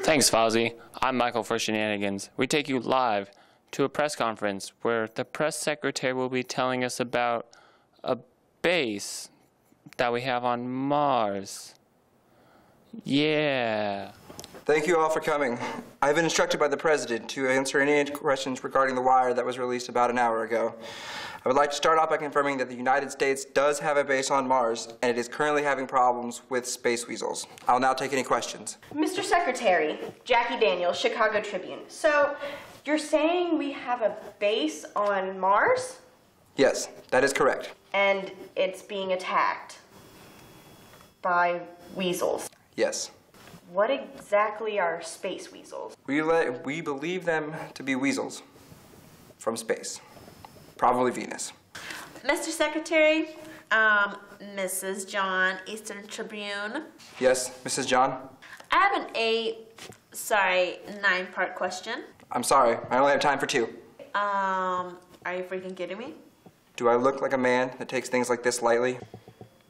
Thanks, Fozzie. I'm Michael for Shenanigans. We take you live to a press conference where the press secretary will be telling us about a base that we have on Mars. Yeah. Thank you all for coming. I've been instructed by the President to answer any questions regarding the wire that was released about an hour ago. I would like to start off by confirming that the United States does have a base on Mars, and it is currently having problems with Space Weasels. I'll now take any questions. Mr. Secretary, Jackie Daniels, Chicago Tribune. So, you're saying we have a base on Mars? Yes, that is correct. And it's being attacked by weasels? Yes. What exactly are space weasels? We believe them to be weasels from space. Probably Venus. Mr. Secretary, Mrs. John, Eastern Tribune. Yes, Mrs. John? I have an 9-part question. I'm sorry, I only have time for 2. Are you freaking kidding me? Do I look like a man that takes things like this lightly?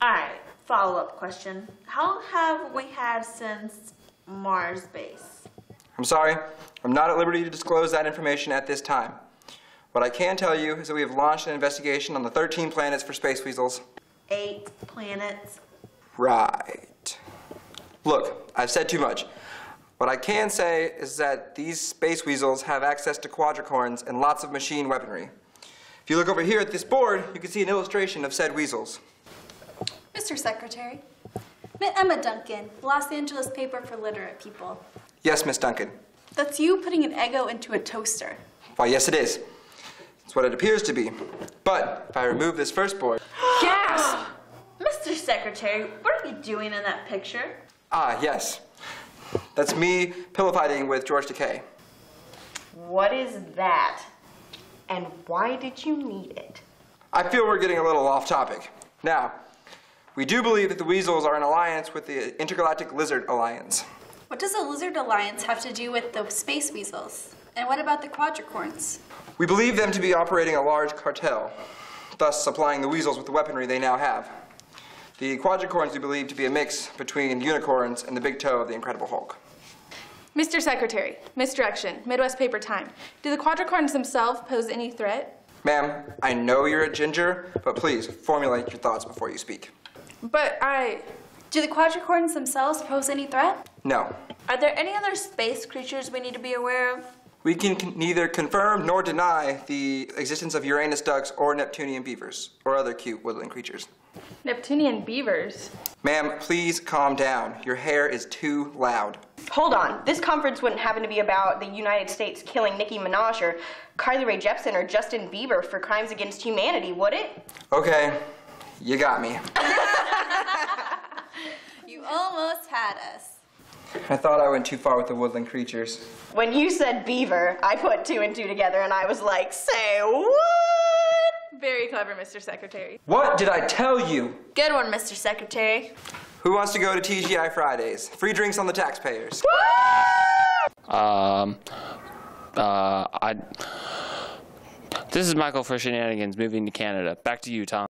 Alright, follow-up question. How long have we had since Mars base? I'm sorry, I'm not at liberty to disclose that information at this time. What I can tell you is that we have launched an investigation on the 13 planets for Space Weasels. 8 planets? Right. Look, I've said too much. What I can say is that these Space Weasels have access to quadricorns and lots of machine weaponry. If you look over here at this board, you can see an illustration of said weasels. Mr. Secretary, Emma Duncan, Los Angeles paper for literate people. Yes, Miss Duncan. That's you putting an Eggo into a toaster. Why, yes it is. That's what it appears to be. But if I remove this first board... Gasp! Mr. Secretary, what are you doing in that picture? Ah, yes. That's me pillow fighting with George Takei. What is that? And why did you need it? I feel we're getting a little off topic. Now, we do believe that the weasels are in alliance with the Intergalactic Lizard Alliance. What does the Lizard Alliance have to do with the Space Weasels? And what about the quadricorns? We believe them to be operating a large cartel, thus supplying the weasels with the weaponry they now have. The quadricorns we believe to be a mix between unicorns and the big toe of the Incredible Hulk. Mr. Secretary, misdirection, Midwest Paper Time. Do the quadricorns themselves pose any threat? Ma'am, I know you're a ginger, but please formulate your thoughts before you speak. But Do the quadricorns themselves pose any threat? No. Are there any other space creatures we need to be aware of? We can neither confirm nor deny the existence of Uranus ducks or Neptunian beavers, or other cute woodland creatures. Neptunian beavers? Ma'am, please calm down. Your hair is too loud. Hold on. This conference wouldn't happen to be about the United States killing Nicki Minaj or Carly Rae Jepsen or Justin Bieber for crimes against humanity, would it? Okay, you got me. You almost had us. I thought I went too far with the woodland creatures. When you said beaver, I put 2 and 2 together and I was like, say what? Very clever, Mr. Secretary. What did I tell you? Good one, Mr. Secretary. Who wants to go to TGI Fridays? Free drinks on the taxpayers. This is Michael for Shenanigans, moving to Canada. Back to you, Tom.